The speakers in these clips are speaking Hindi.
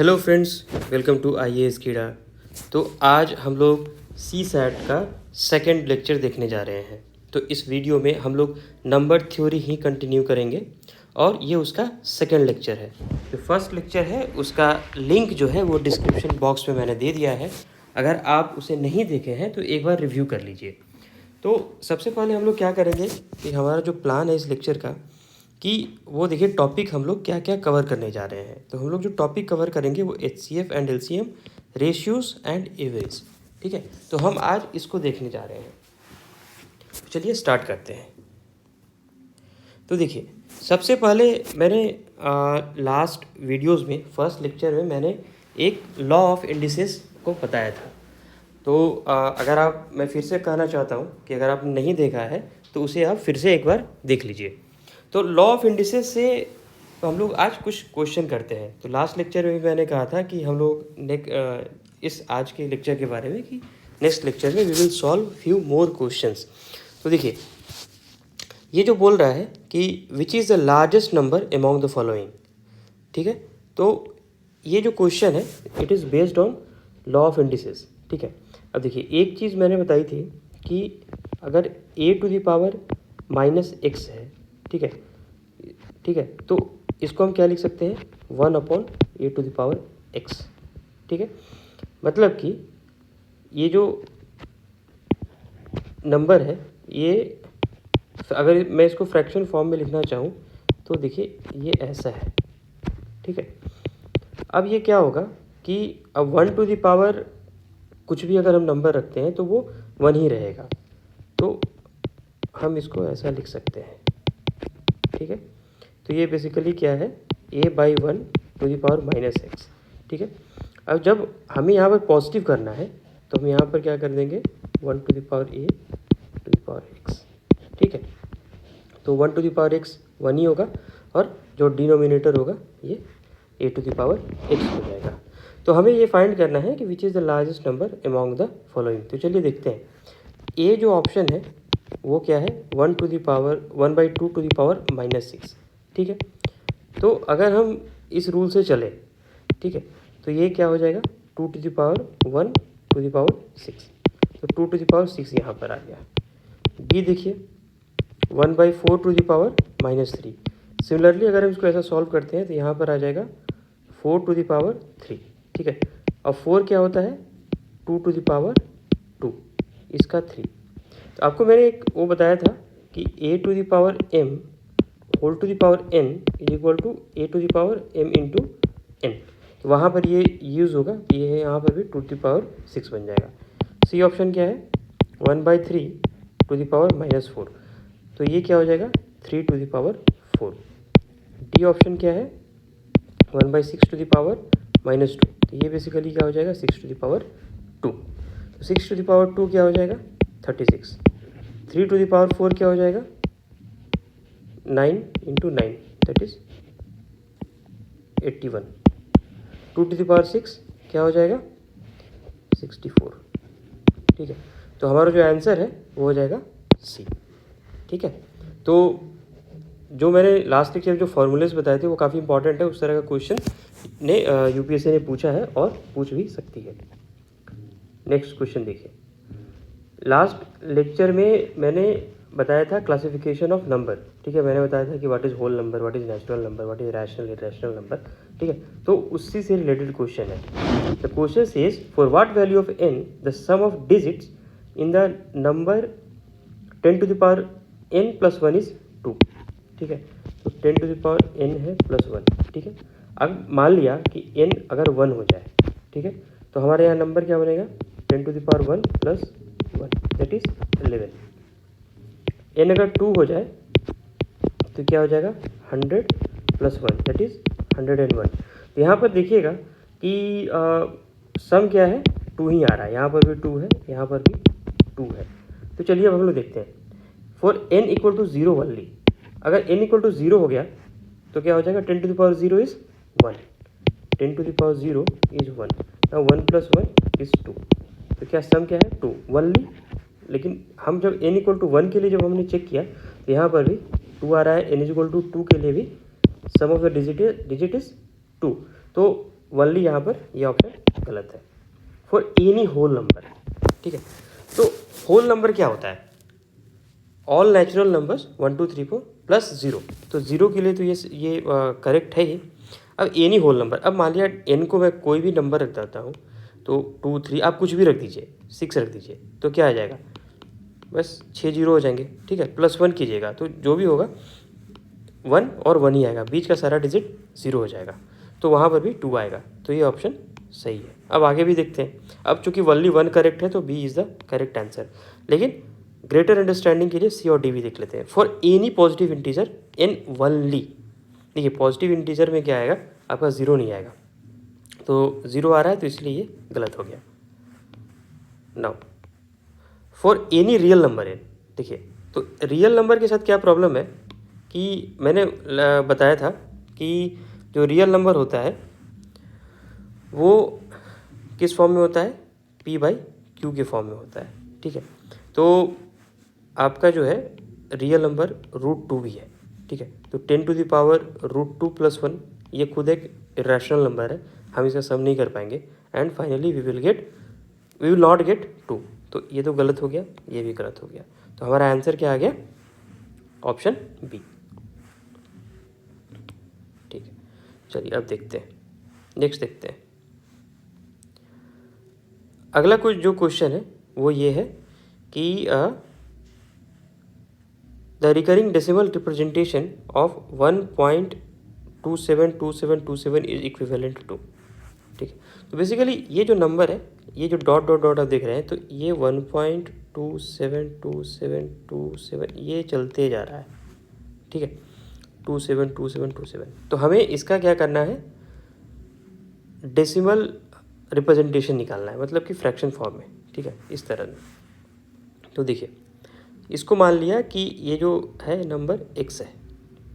Hello friends, welcome to IAS Keeda. तो आज हम लोग सी सैट का सेकंड लेक्चर देखने जा रहे हैं। तो इस वीडियो में हम लोग नंबर थ्योरी ही कंटिन्यू करेंगे और ये उसका सेकंड लेक्चर है। जो फर्स्ट लेक्चर है उसका लिंक जो है वो डिस्क्रिप्शन बॉक्स में मैंने दे दिया है। अगर आप उसे नहीं देखे हैं तो एक बार रिव्यू कर लीजिए। तो सबसे पहले हम लोग क्या करेंगे कि हमारा जो प्लान है इस लेक्चर का कि वो देखिए टॉपिक हम लोग क्या क्या कवर करने जा रहे हैं। तो हम लोग जो टॉपिक कवर करेंगे वो HCF and LCM, ratios and average. ठीक है, तो हम आज इसको देखने जा रहे हैं। चलिए स्टार्ट करते हैं। तो देखिए सबसे पहले मैंने लास्ट वीडियोस में फर्स्ट लेक्चर में मैंने एक लॉ ऑफ इंडिसेस को बताया था। तो अगर मैं फिर से कहना चाहता हूँ कि अगर आपने नहीं देखा है तो उसे आप फिर से एक बार देख लीजिए। तो लॉ ऑफ इंडिसेस से हम लोग आज कुछ क्वेश्चन करते हैं। तो लास्ट लेक्चर में भी मैंने कहा था कि हम लोग इस आज के लेक्चर के बारे में कि नेक्स्ट लेक्चर में we will solve few more questions. तो देखिए ये जो बोल रहा है कि which is the largest number among the following. ठीक है, तो ये जो क्वेश्चन है it is based on law of indices. ठीक है, अब देखिए एक चीज़ मैंने बताई थी कि अगर a⁻x है, ठीक है, तो इसको हम क्या लिख सकते हैं 1/a⁻x। ठीक है, मतलब कि ये जो नंबर है ये अगर मैं इसको फ्रैक्शन फॉर्म में लिखना चाहूँ तो देखिए ये ऐसा है। ठीक है, अब ये क्या होगा कि अब 1 कुछ भी अगर हम नंबर रखते हैं तो वो 1 ही रहेगा। तो हम इसको ऐसा लिख सकते हैं। ठीक है, तो ये बेसिकली क्या है a/1⁻x। ठीक है, अब जब हमें यहाँ पर पॉजिटिव करना है तो हम यहाँ पर क्या कर देंगे 1/a⁻x। ठीक है, तो 1/x 1 ही होगा और जो डिनोमिनेटर होगा ये a⁻x हो जाएगा। तो हमें ये फाइंड करना है कि which is the largest number among the following. तो चलिए देखते हैं। ए जो ऑप्शन है वो क्या है 1/2⁻⁻6। ठीक है, तो अगर हम इस रूल से चले, ठीक है, तो ये क्या हो जाएगा 2⁻1/6। तो 2⁻6 यहाँ पर आ गया। बी देखिए 1/4⁻3। सिमिलरली अगर हम इसको ऐसा सॉल्व करते हैं तो यहाँ पर आ जाएगा 4⁻3। ठीक है, अब 4 क्या होता है 2⁻2, इसका 3। तो आपको मैंने एक वो बताया था कि a⁻m whole to the power n is equal to a⁻m into n। तो वहाँ पर ये यूज़ होगा, ये यहाँ पर भी 2⁻6 बन जाएगा। सी ऑप्शन क्या है 1/3⁻⁻4। तो ये क्या हो जाएगा 3⁻4। डी ऑप्शन क्या है 1/6⁻2। तो ये बेसिकली क्या हो जाएगा 6⁻2। तो 6⁻2 क्या हो जाएगा 36। 3⁻4 क्या हो जाएगा 9 इंटू 9 दैट इज 81। 2⁻6 क्या हो जाएगा 64। ठीक है, तो हमारा जो आंसर है वो हो जाएगा सी। ठीक है, तो जो मैंने लास्ट लेक्चर जो फॉर्मूलेस बताए थे वो काफ़ी इंपॉर्टेंट है। उस तरह का क्वेश्चन ने UPSC ने पूछा है और पूछ भी सकती है। नेक्स्ट क्वेश्चन देखिए। लास्ट लेक्चर में मैंने बताया था क्लासिफिकेशन ऑफ नंबर। ठीक है, मैंने बताया था कि what is whole number, what is natural number, what is rational irrational number. ठीक है, तो उससे से रिलेटेड क्वेश्चन है। The question says for what value of n the sum of digits in the number 10⁻n+1 is 2। ठीक है, तो 10⁻n है +1। ठीक है, अब मान लिया कि n अगर 1 हो जाए, ठीक है, तो हमारे यहाँ नंबर क्या बनेगा 10⁻1 + 1 दैट इज 11। n अगर 2 हो जाए तो क्या हो जाएगा 100 + 1 दैट इज 101। तो यहाँ पर देखिएगा कि सम क्या है 2 ही आ रहा है। यहाँ पर भी 2 है, यहाँ पर भी 2 है। तो चलिए अब हम लोग देखते हैं फॉर n = 0 ओनली। अगर n = 0 हो गया तो क्या हो जाएगा 10⁻0 इज 1। 10⁻0 इज 1। Now 1 + 1 is 2। तो क्या सम क्या है 2 ओनली। लेकिन हम जब n = 1 के लिए जब हमने चेक किया तो यहाँ पर भी 2 आ रहा है। n = 2 के लिए भी सम ऑफ द डिजिट इज 2। तो ओनली यहाँ पर ये ऑप्शन गलत है। फॉर एनी होल नंबर, ठीक है। तो होल नंबर क्या होता है? All natural numbers 1 2 3 4 plus 0। तो 0 के लिए तो ये करेक्ट है ही। अब एनी होल नंबर, अब मान लिया n को मैं कोई भी नंबर रख देता हूँ, तो 2 3 आप कुछ भी रख दीजिए, 6 रख दीजिए, तो क्या आ जाएगा? बस 6 जीरो हो जाएंगे, ठीक है। +1 कीजिएगा तो जो भी होगा 1 और 1 ही आएगा, बीच का सारा डिजिट 0 हो जाएगा, तो वहाँ पर भी 2 आएगा। तो ये ऑप्शन सही है। अब आगे भी देखते हैं। अब चूंकि ओनली 1 करेक्ट है तो B is the correct answer. लेकिन ग्रेटर अंडरस्टैंडिंग के लिए सी और डी भी देख लेते हैं। For any positive integer in only, देखिए पॉजिटिव इंटीजर में क्या आएगा? आपका 0 नहीं आएगा, तो 0 आ रहा है, तो इसलिए ये गलत हो गया। Now for any real number n, देखिए तो रियल नंबर के साथ क्या प्रॉब्लम है कि मैंने बताया था कि जो रियल नंबर होता है वो किस फॉर्म में होता है? p/q के फॉर्म में होता है, ठीक है। तो आपका जो है रियल नंबर √2 भी है, ठीक है। तो 10 टू द पावर √2 + 1 ये खुद एक इरेशनल नंबर है, हम इसका सम नहीं कर पाएंगे, and finally we will not get 2। तो ये तो गलत हो गया, ये भी गलत हो गया। तो हमारा आंसर क्या आ गया? ऑप्शन बी, ठीक है। चलिए अब देखते हैं, नेक्स्ट देखते हैं। अगला कुछ जो क्वेश्चन है वो ये है कि the recurring decimal representation of 1.272727 is equivalent to, ठीक है। तो बेसिकली ये जो नंबर है, ये जो डॉट डॉट डॉट आप देख रहे हैं, तो ये 1.272727 ये चलते जा रहा है, ठीक है। 272727। तो हमें इसका क्या करना है? डेसिमल रिप्रेजेंटेशन निकालना है, मतलब कि फ्रैक्शन फॉर्म में, ठीक है, इस तरह में। तो देखिए इसको मान लिया कि ये जो है नंबर x है,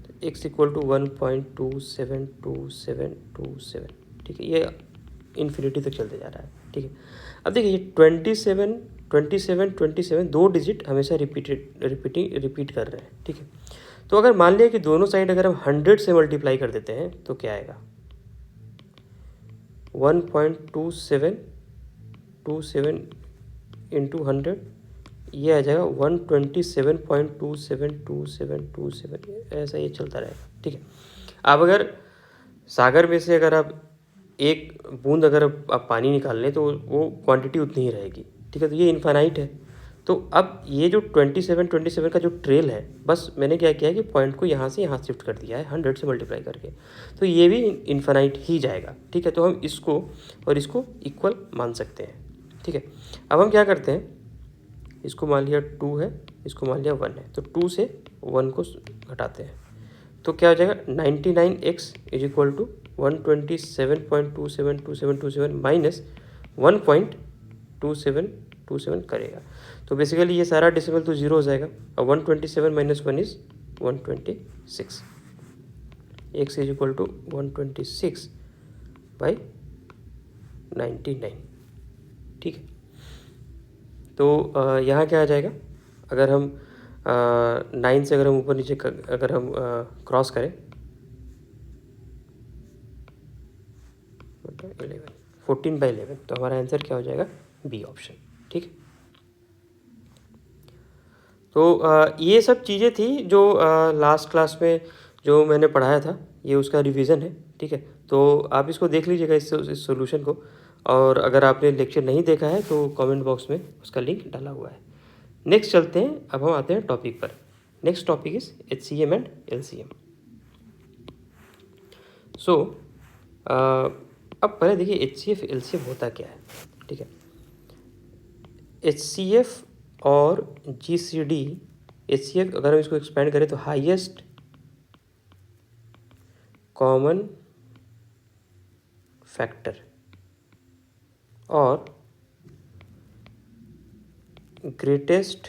तो x = 1.272727, ठीक है। ये इन्फिनिटी तक चलते जा रहा है, ठीक है। अब देखिए ये 27 दो डिजिट हमेशा रिपीट कर रहे हैं, ठीक है। तो अगर मान लिया कि दोनों साइड अगर हम 100 से मल्टीप्लाई कर देते हैं तो क्या आएगा? 1.2727 इंटू 100, ये आ जाएगा 127.272727, ऐसा ये चलता रहेगा, ठीक है। अब अगर सागर में से अगर आप एक बूंद अगर आप पानी निकाल लें तो वो क्वांटिटी उतनी ही रहेगी, ठीक है। तो ये इनफाइनाइट है। तो अब ये जो 27 का जो ट्रेल है, बस मैंने क्या किया है कि पॉइंट को यहाँ से यहाँ शिफ्ट कर दिया है 100 से मल्टीप्लाई करके, तो ये भी इनफाइनाइट ही जाएगा, ठीक है। तो हम इसको और इसको इक्वल मान सकते हैं, ठीक है। अब हम क्या करते हैं, इसको मान लिया 2 है, इसको मान लिया 1 है, तो 2 से 1 को घटाते हैं, तो क्या हो जाएगा? 99x = 127.272727 माइनस 1.2727 करेगा। तो बेसिकली ये सारा डेसिमल तो 0 हो जाएगा, और 127 - 1 इज़ 126। x = 126/99, ठीक है। तो यहाँ क्या आ जाएगा? अगर हम 9 से अगर हम ऊपर नीचे अगर हम क्रॉस करें 11 14/11, तो हमारा आंसर क्या हो जाएगा? बी ऑप्शन, ठीक है। तो ये सब चीज़ें थी जो लास्ट क्लास में जो मैंने पढ़ाया था, ये उसका रिवीजन है, ठीक है। तो आप इसको देख लीजिएगा इस सॉल्यूशन को, और अगर आपने लेक्चर नहीं देखा है तो कमेंट बॉक्स में उसका लिंक डाला हुआ है। नेक्स्ट चलते हैं, अब हम आते हैं टॉपिक पर। Next topic is HCM and LCM। सो अब पहले देखिए HCF LCM होता क्या है, ठीक है। HCF और GCD, HCF अगर हम इसको एक्सपेंड करें तो हाईएस्ट कॉमन फैक्टर और ग्रेटेस्ट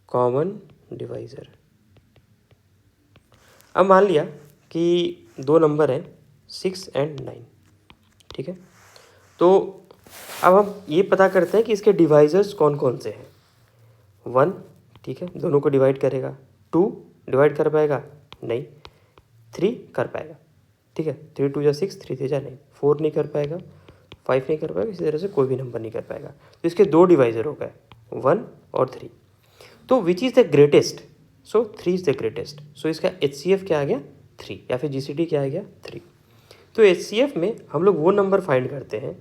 कॉमन डिवाइज़र। अब मान लिया कि दो नंबर हैं 6 और 9, ठीक है। तो अब हम ये पता करते हैं कि इसके डिवाइजर्स कौन कौन से हैं। 1, ठीक है, दोनों को डिवाइड करेगा। 2 डिवाइड कर पाएगा? नहीं। 3 कर पाएगा, ठीक है। 3 2 जा 6, 3 3 जा 9, 4 नहीं कर पाएगा, 5 नहीं कर पाएगा, इसी तरह से कोई भी नंबर नहीं कर पाएगा। तो इसके 2 डिवाइजर हो गए, 1 और 3। तो which is the greatest? So 3 is the greatest. So इसका HCF क्या आ गया? 3, या फिर GCD क्या आ गया? 3। तो HCF में हम लोग वो नंबर फाइंड करते हैं,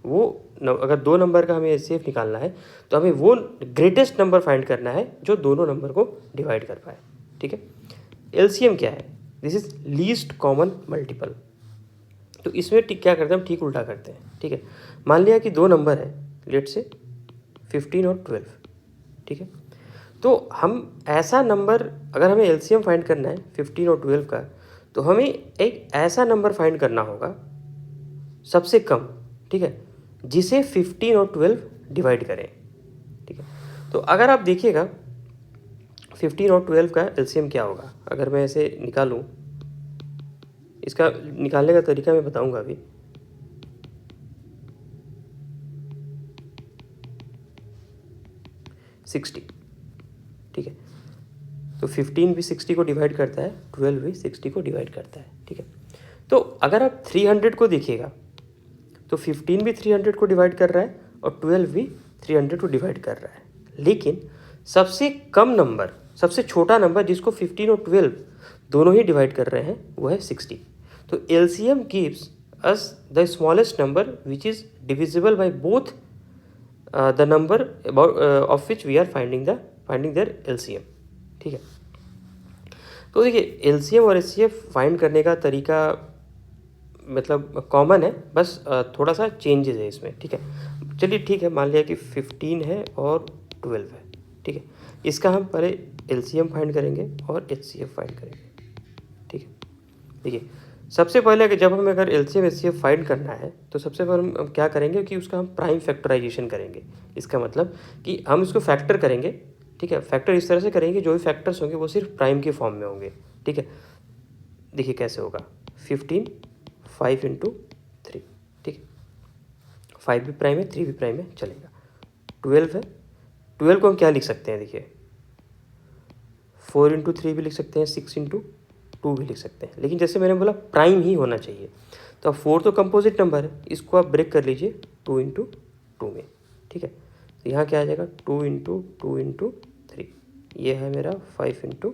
अगर 2 नंबर का हमें HCF निकालना है तो हमें वो ग्रेटेस्ट नंबर फाइंड करना है जो दोनों नंबर को डिवाइड कर पाए, ठीक है। LCM क्या है? This is least common multiple. तो इसमें क्या करते हैं हम? ठीक उल्टा करते हैं, ठीक है। मान लिया कि 2 नंबर है, लेट से 15 और 12, ठीक है। तो हम ऐसा नंबर, अगर हमें LCM फाइंड करना है 15 और 12 का, तो हमें एक ऐसा नंबर फाइंड करना होगा सबसे कम, ठीक है, जिसे 15 और 12 डिवाइड करें, ठीक है। तो अगर आप देखिएगा 15 और 12 का LCM क्या होगा, अगर मैं ऐसे निकालूं, इसका निकालने का तरीका मैं बताऊंगा अभी। $60, ठीक है। तो 15 भी 60 को डिवाइड करता है, 12 भी 60 को डिवाइड करता है, ठीक है। तो अगर आप 300 को देखिएगा तो 15 भी 300 को डिवाइड कर रहा है और 12 भी 300 को डिवाइड कर रहा है, लेकिन सबसे कम नंबर, सबसे छोटा नंबर जिसको 15 और 12 दोनों ही डिवाइड कर रहे हैं वो है 60। तो LCM gives us the smallest number which is divisible by both the number of which we are finding their LCM, ठीक है। तो देखिए LCM और HCF फाइंड करने का तरीका मतलब कॉमन है, बस थोड़ा सा चेंजेस है इसमें, ठीक है। चलिए ठीक है, मान लिया कि 15 है और 12 है, ठीक है। इसका हम पहले LCM फाइंड करेंगे और HCF फाइंड करेंगे, ठीक है। देखिए सबसे पहले कि जब हमें अगर LCM HCF फाइंड करना है तो सबसे पहले हम क्या करेंगे कि उसका हम प्राइम फैक्टराइजेशन करेंगे। इसका मतलब कि हम इसको फैक्टर करेंगे, ठीक है। फैक्टर इस तरह से करेंगे जो भी फैक्टर्स होंगे वो सिर्फ प्राइम के फॉर्म में होंगे, ठीक है। देखिए कैसे होगा, 15 5 × 3, ठीक है। 5 भी प्राइम है, 3 भी प्राइम है, चलेगा। 12 है, 12 को हम क्या लिख सकते हैं? देखिए 4 × 3 भी लिख सकते हैं, 6 × 2 भी लिख सकते हैं, लेकिन जैसे मैंने बोला प्राइम ही होना चाहिए। तो अब 4 तो कंपोजिट नंबर है, इसको आप ब्रेक कर लीजिए 2 × 2 में, ठीक है। तो यहाँ क्या आ जाएगा? 2 × 2 × 3, ये है मेरा 5 ×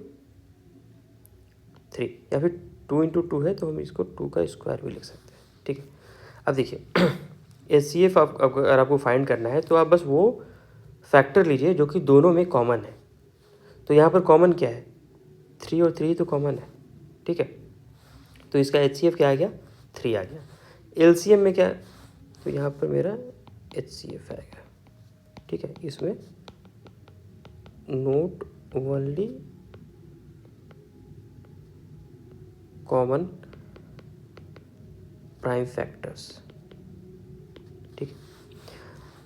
3, या फिर 2 × 2 है तो हम इसको 2 का स्क्वायर भी लिख सकते हैं, ठीक है। अब देखिए HCF अगर आपको फाइंड करना है तो आप बस वो फैक्टर लीजिए जो कि दोनों में कॉमन है। तो यहाँ पर कॉमन क्या है? 3 और 3 तो कॉमन है, ठीक है। तो इसका HCF क्या आ गया? 3 आ गया। LCM में क्या? तो यहाँ पर मेरा HCF आएगा, ठीक है। इसमें note only common prime factors, ठीक है।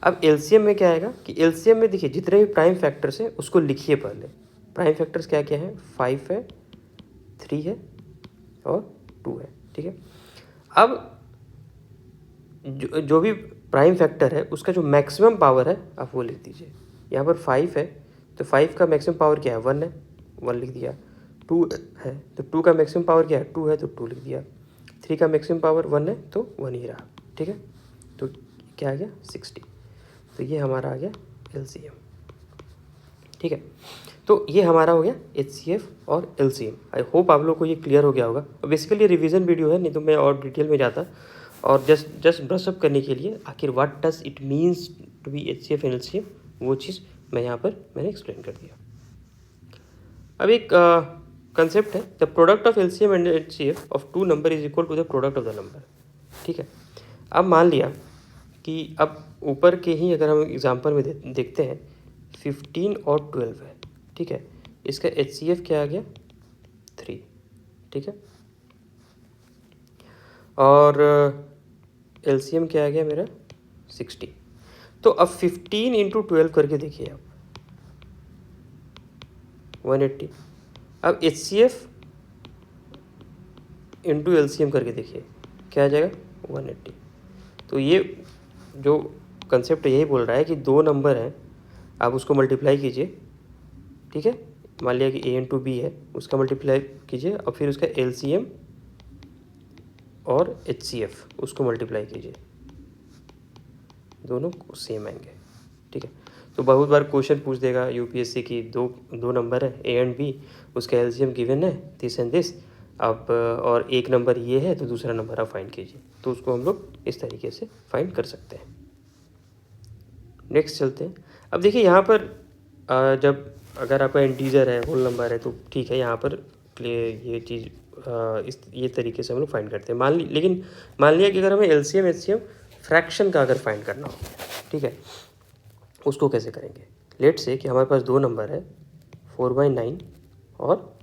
अब LCM में क्या आएगा कि LCM में देखिए जितने भी प्राइम फैक्टर्स हैं उसको लिखिए पहले। प्राइम फैक्टर्स क्या क्या हैं? 5 है, 3 है और 2 है, ठीक है। अब जो भी प्राइम फैक्टर है उसका जो मैक्सिमम पावर है आप वो लिख दीजिए। यहाँ पर 5 है तो 5 का मैक्सिमम पावर क्या है? 1 है, 1 लिख दिया। 2 है तो 2 का मैक्सिमम पावर क्या है? 2 है तो 2 लिख दिया। 3 का मैक्सिमम पावर 1 है तो 1 ही रहा, ठीक है। तो क्या आ गया? 60। तो ये हमारा आ गया LCM, ठीक है। तो ये हमारा हो गया HCF और LCM। आई होप आप लोग को ये क्लियर हो गया होगा। बेसिकली रिवीजन वीडियो है, नहीं तो मैं और डिटेल में जाता, और जस्ट ब्रशअप करने के लिए आखिर what does it means to be HCF and LCM, वो चीज़ मैं यहाँ पर मैंने एक्सप्लेन कर दिया। अब एक कंसेप्ट है, the product of LCM and HCF of 2 number is equal to the product of the number, ठीक है। अब मान लिया कि अब ऊपर के ही अगर हम एग्जांपल में देखते हैं 15 और 12 है, ठीक है। इसका HCF क्या आ गया? 3, ठीक है। और LCM क्या आ गया मेरा? 60। तो अब 15 × 12 करके देखिए आप, 180। अब HCF × LCM करके देखिए क्या आ जाएगा? 180। तो ये जो कंसेप्ट यही बोल रहा है कि 2 नंबर हैं, आप उसको मल्टीप्लाई कीजिए, ठीक है। मान लिया कि A × B है, उसका मल्टीप्लाई कीजिए और फिर उसका LCM और HCF उसको मल्टीप्लाई कीजिए, दोनों सेम आएंगे। ठीक है, तो बहुत बार क्वेश्चन पूछ देगा यूपीएससी की, दो नंबर है ए एंड बी, उसका एलसीएम गिवन है दिस एंड दिस, आप और एक नंबर ये है तो दूसरा नंबर आप फाइंड कीजिए, तो उसको हम लोग इस तरीके से फाइंड कर सकते हैं। नेक्स्ट चलते हैं। अब देखिए यहाँ पर जब अगर आपका इंटीजर है, होल नंबर है, तो ठीक है, यहाँ पर ये चीज़ ये तरीके से हम लोग फाइंड करते हैं। लेकिन मान लिया कि अगर हमें एलसीएम एचसीएम फ्रैक्शन का अगर फाइंड करना हो, ठीक है, उसको कैसे करेंगे। लेट से कि हमारे पास दो नंबर है 4/9 और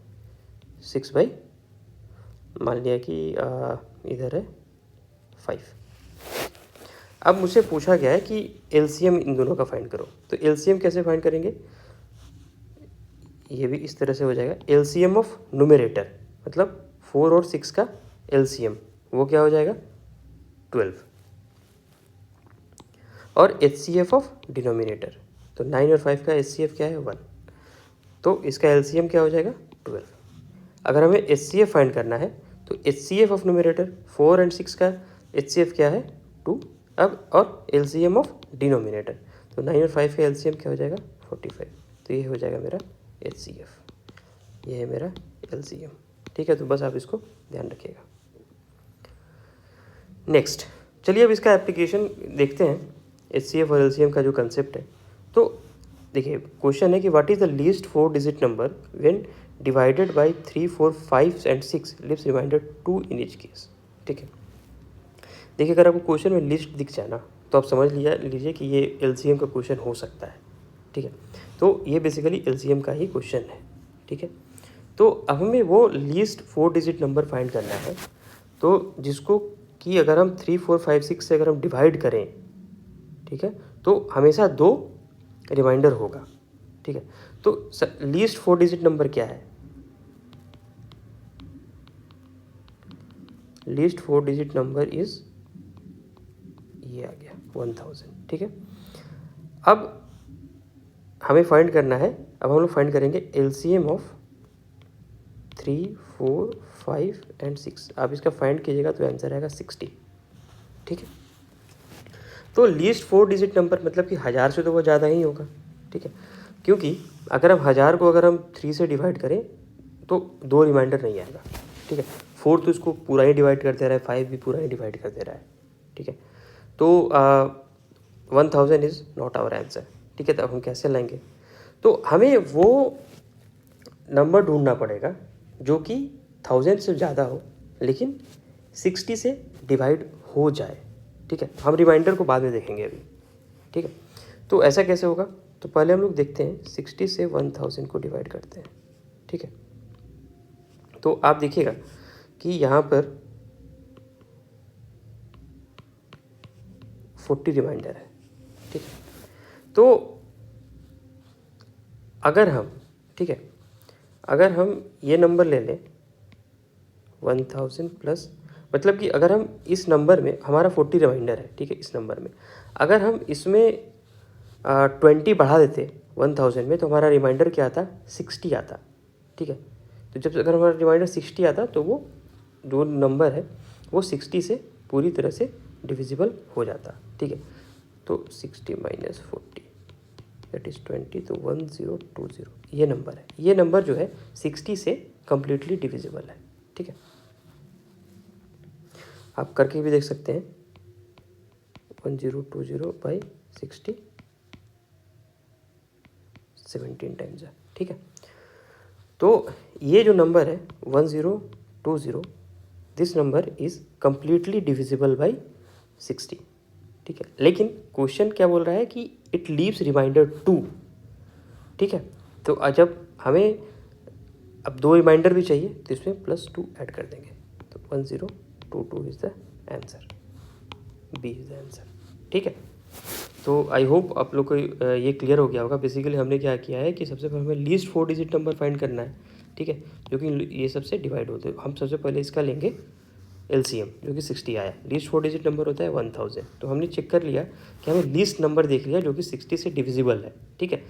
6/, मान लिया कि इधर है 5। अब मुझसे पूछा गया है कि एलसीएम इन दोनों का फाइंड करो, तो एलसीएम कैसे फाइंड करेंगे, ये भी इस तरह से हो जाएगा। एलसीएम ऑफ न्यूमरेटर मतलब 4 और 6 का एलसीएम, वो क्या हो जाएगा 12, और HCF ऑफ डिनोमिनेटर, तो 9 और 5 का HCF क्या है 1, तो इसका LCM क्या हो जाएगा 12। अगर हमें HCF फाइंड करना है तो HCF ऑफ न्यूमरेटर 4 और 6 का HCF क्या है 2, अब और LCM ऑफ डिनोमिनेटर, तो 9 और 5 का LCM क्या हो जाएगा 45, तो ये हो जाएगा मेरा HCF, ये है मेरा LCM। ठीक है, तो बस आप इसको ध्यान रखिएगा। नेक्स्ट चलिए अब इसका एप्लीकेशन देखते हैं, HCF और LCM का जो कंसेप्ट है। तो देखिए क्वेश्चन है कि what is the least 4 digit number when divided by 3, 4, 5 and 6 leaves remainder 2 in each case. ठीक है, देखिए अगर आपको क्वेश्चन में लिस्ट दिख जाए ना, तो आप समझ लीजिए कि ये LCM का क्वेश्चन हो सकता है। ठीक है, तो ये बेसिकली LCM का ही क्वेश्चन है। ठीक है, तो अब हमें वो लीस्ट 4 डिजिट नंबर फाइंड करना है, तो जिसको कि अगर हम 3, 4, 5, 6 से अगर हम डिवाइड करें, ठीक है, तो हमेशा 2 रिमाइंडर होगा। ठीक है, तो लीस्ट 4 डिजिट नंबर क्या है, लीस्ट 4 डिजिट नंबर इज ये आ गया 1000। ठीक है, अब हमें फाइंड करना है, अब हम लोग फाइंड करेंगे LCM ऑफ 3, 4, 5 एंड 6। आप इसका फाइंड कीजिएगा तो आंसर आएगा 60। ठीक है, तो लीस्ट 4 डिजिट नंबर मतलब कि 1000 से तो वो ज़्यादा ही होगा। ठीक है, क्योंकि अगर हम 1000 को अगर हम 3 से डिवाइड करें तो 2 रिमाइंडर नहीं आएगा। ठीक है, 4 तो इसको पूरा ही डिवाइड कर दे रहा है, 5 भी पूरा ही डिवाइड कर दे रहा है। ठीक है, तो 1000 इज़ नॉट आवर आंसर। ठीक है, तो अब हम कैसे लाएंगे, तो हमें वो नंबर ढूंढना पड़ेगा जो कि 1000 से ज़्यादा हो लेकिन 60 से डिवाइड हो जाए। ठीक है, हम रिमाइंडर को बाद में देखेंगे अभी। ठीक है, तो ऐसा कैसे होगा, तो पहले हम लोग देखते हैं 60 से 1000 को डिवाइड करते हैं। ठीक है, तो आप देखिएगा कि यहाँ पर 40 रिमाइंडर है। ठीक है, तो अगर हम, ठीक है, अगर हम ये नंबर ले लें 1000 प्लस, मतलब कि अगर हम इस नंबर में हमारा 40 रिमाइंडर है, ठीक है, इस नंबर में अगर हम इसमें 20 बढ़ा देते 1000 में, तो हमारा रिमाइंडर क्या आता 60 आता। ठीक है, तो जब अगर हमारा रिमाइंडर 60 आता तो वो जो नंबर है वो 60 से पूरी तरह से डिविजिबल हो जाता। ठीक है, तो 60 माइनस 40 दैट इज़ 20, तो 1020 ये नंबर है। ये नंबर जो है 60 से कम्प्लीटली डिविजिबल है। ठीक है, आप करके भी देख सकते हैं 1020 बाई 60 17 टाइम्स है। ठीक है, तो ये जो नंबर है 1020, this number is completely divisible by 60। ठीक है, लेकिन क्वेश्चन क्या बोल रहा है कि इट लीव्स रिमाइंडर 2। ठीक है, तो जब हमें अब 2 रिमाइंडर भी चाहिए तो इसमें +2 ऐड कर देंगे, तो 1022 is the answer, B is the answer. ठीक है, तो आई होप आप लोग को ये क्लियर हो गया होगा। बेसिकली हमने क्या किया है कि सबसे पहले हमें लीस्ट 4 डिजिट नंबर फाइंड करना है। ठीक है, जो कि ये सबसे डिवाइड होते हैं। हम सबसे पहले इसका लेंगे LCM जो कि 60 आया। लीस्ट 4 डिजिट नंबर होता है 1000, तो हमने चेक कर लिया कि हमें लीस्ट नंबर देख लिया जो कि 60 से डिविजिबल है। ठीक है,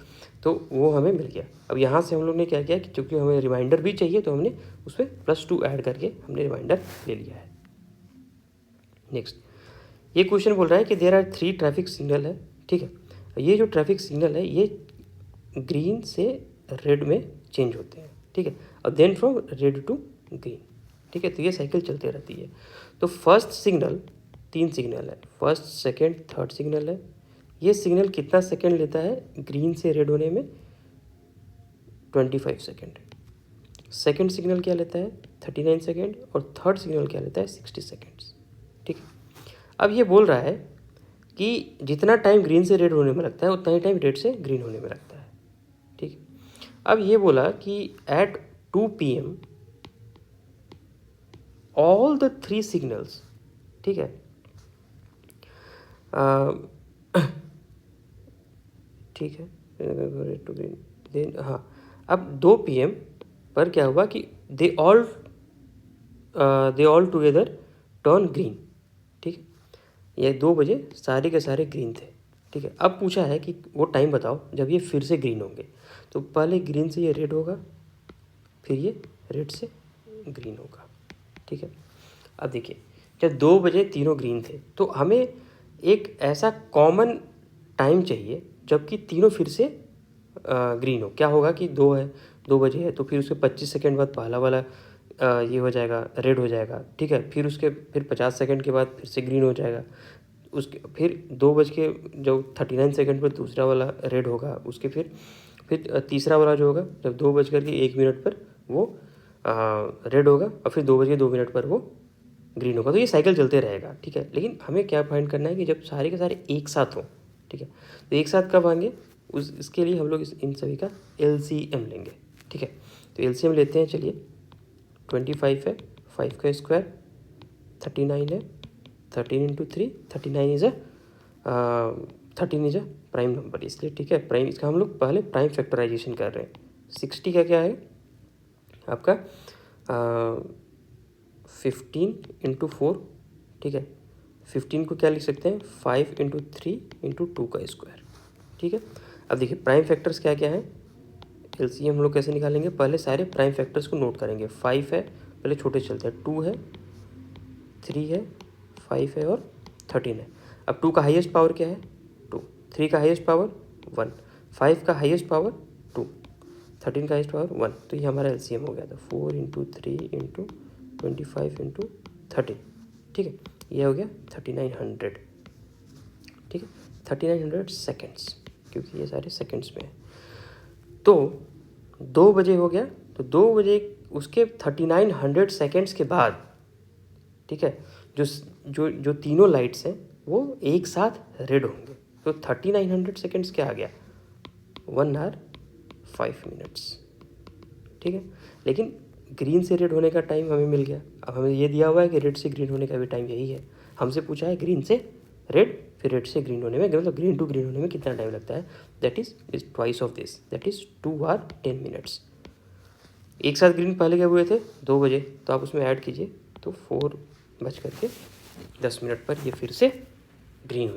तो वो हमें मिल गया। अब यहाँ से हम लोग ने क्या किया कि चूँकि हमें रिमाइंडर भी चाहिए तो हमने उस पर +2 ऐड करके हमने रिमाइंडर ले लिया है। नेक्स्ट, ये क्वेश्चन बोल रहा है कि देयर आर 3 ट्रैफिक सिग्नल है, ठीक है। ये जो ट्रैफिक सिग्नल है ये ग्रीन से रेड में चेंज होते हैं, ठीक है, और then from red to green, ठीक है। तो ये साइकिल चलती रहती है। तो फर्स्ट सिग्नल, 3 सिग्नल है, फर्स्ट सेकेंड थर्ड सिग्नल है। ये सिग्नल कितना सेकेंड लेता है ग्रीन से रेड होने में? 25 सेकेंड। सेकेंड सिग्नल क्या लेता है? 39 सेकेंड। और थर्ड सिग्नल क्या लेता है? 60 सेकेंड्स, ठीक है। अब ये बोल रहा है कि जितना टाइम ग्रीन से रेड होने में लगता है उतना ही टाइम रेड से ग्रीन होने में लगता है, ठीक है। अब ये बोला कि at 2 PM all the 3 signals, ठीक है, ठीक है, रेड टू ग्रीन, देन हाँ, अब 2 PM पर क्या हुआ कि they all together turn green, ठीक है। ये 2 बजे सारे के सारे ग्रीन थे, ठीक है। अब पूछा है कि वो टाइम बताओ जब ये फिर से ग्रीन होंगे। तो पहले ग्रीन से ये रेड होगा, फिर ये रेड से ग्रीन होगा, ठीक है। अब देखिए, जब 2 बजे तीनों ग्रीन थे तो हमें एक ऐसा कॉमन टाइम चाहिए जबकि तीनों फिर से ग्रीन हो। क्या होगा कि 2 है, 2 बजे है, तो फिर उसके 25 सेकेंड बाद पहला वाला ये हो जाएगा, रेड हो जाएगा, ठीक है। फिर 50 सेकेंड के बाद फिर से ग्रीन हो जाएगा। उसके फिर 2 बज के जो 39 सेकेंड पर दूसरा वाला रेड होगा, उसके फिर तीसरा वाला जो होगा जब 2 बज कर के 1 मिनट पर वो रेड होगा, और फिर 2 बज के 2 मिनट पर वो ग्रीन होगा। तो ये साइकिल चलते रहेगा, ठीक है। लेकिन हमें क्या फाइंड करना है कि जब सारे के सारे एक साथ हों, ठीक है। तो एक साथ कब आएंगे, इसके लिए हम लोग इन सभी का LCM लेंगे, ठीक है। तो LCM लेते हैं, चलिए। 25 है, 5 का स्क्वायर, 39 है, 13 into 3, 39 is 13 is prime number, इसलिए ठीक है प्राइम, इसका हम लोग पहले प्राइम फैक्टराइजेशन कर रहे हैं। 60 का क्या है आपका 15 इंटू 4, ठीक है। 15 को क्या लिख सकते हैं 5 इंटू 3 इंटू 2 का स्क्वायर, ठीक है। अब देखिए प्राइम फैक्टर्स क्या क्या है, LCM हम लोग कैसे निकालेंगे, पहले सारे प्राइम फैक्टर्स को नोट करेंगे। 5 है, पहले छोटे चलते हैं, 2 है, 3 है, 5 है और 13 है। अब 2 का हाईएस्ट पावर क्या है 2, 3 का हाईएस्ट पावर 1, 5 का हाईएस्ट पावर 2, 13 का हाईएस्ट पावर 1। तो ये हमारा LCM हो गया था 4 इंटू 3 इंटू 25 इंटू 13, ठीक है। ये हो गया 3900, ठीक है, 3900 सेकेंड्स, क्योंकि ये सारे सेकेंड्स में है। तो 2 बजे हो गया, तो 2 बजे उसके 3900 सेकेंड्स के बाद, ठीक है, जो जो जो तीनों लाइट्स हैं वो एक साथ रेड होंगे। तो 3900 सेकेंड्स क्या आ गया 1 आवर 5 मिनट्स, ठीक है। लेकिन ग्रीन से रेड होने का टाइम हमें मिल गया। अब हमें ये दिया हुआ है कि रेड से ग्रीन होने का भी टाइम यही है। हमसे पूछा है ग्रीन से रेड, फिर रेड से ग्रीन होने में, मतलब ग्रीन टू ग्रीन होने में कितना टाइम लगता है, that is twice of this, that is 2 hour 10 minutes. एक साथ ग्रीन पहले कब हुए थे 2 बजे, तो आप उसमें ऐड कीजिए, तो 4 बज करके 10 मिनट पर ये फिर से ग्रीन हो